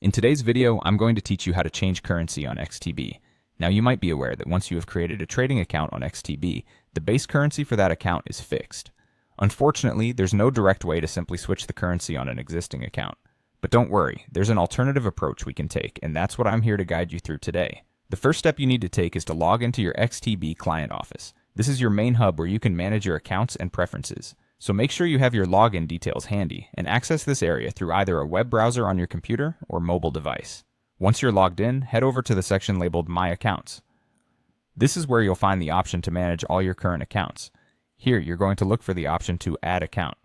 In today's video, I'm going to teach you how to change currency on XTB. Now you might be aware that once you have created a trading account on XTB, the base currency for that account is fixed. Unfortunately, there's no direct way to simply switch the currency on an existing account. But don't worry, there's an alternative approach we can take, and that's what I'm here to guide you through today. The first step you need to take is to log into your XTB client office. This is your main hub where you can manage your accounts and preferences. So make sure you have your login details handy and access this area through either a web browser on your computer or mobile device. Once you're logged in, head over to the section labeled My Accounts. This is where you'll find the option to manage all your current accounts. Here, you're going to look for the option to Add Account.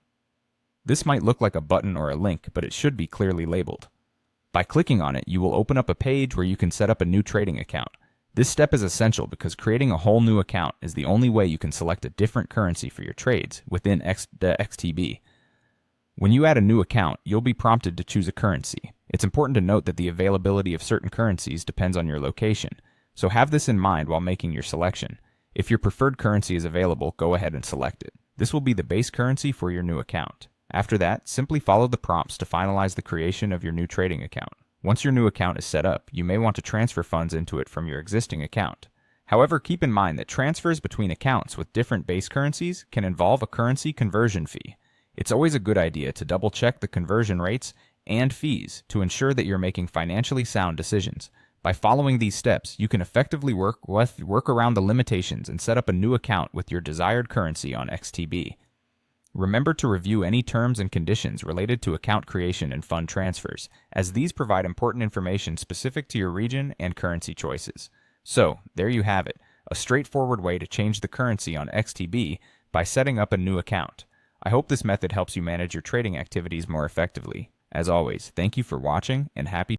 This might look like a button or a link, but it should be clearly labeled. By clicking on it, you will open up a page where you can set up a new trading account. This step is essential because creating a whole new account is the only way you can select a different currency for your trades within the XTB. When you add a new account, you'll be prompted to choose a currency. It's important to note that the availability of certain currencies depends on your location, so have this in mind while making your selection. If your preferred currency is available, go ahead and select it. This will be the base currency for your new account. After that, simply follow the prompts to finalize the creation of your new trading account. Once your new account is set up, you may want to transfer funds into it from your existing account. However, keep in mind that transfers between accounts with different base currencies can involve a currency conversion fee. It's always a good idea to double-check the conversion rates and fees to ensure that you're making financially sound decisions. By following these steps, you can effectively work around the limitations and set up a new account with your desired currency on XTB. Remember to review any terms and conditions related to account creation and fund transfers, as these provide important information specific to your region and currency choices. So, there you have it, a straightforward way to change the currency on XTB by setting up a new account. I hope this method helps you manage your trading activities more effectively. As always, thank you for watching and happy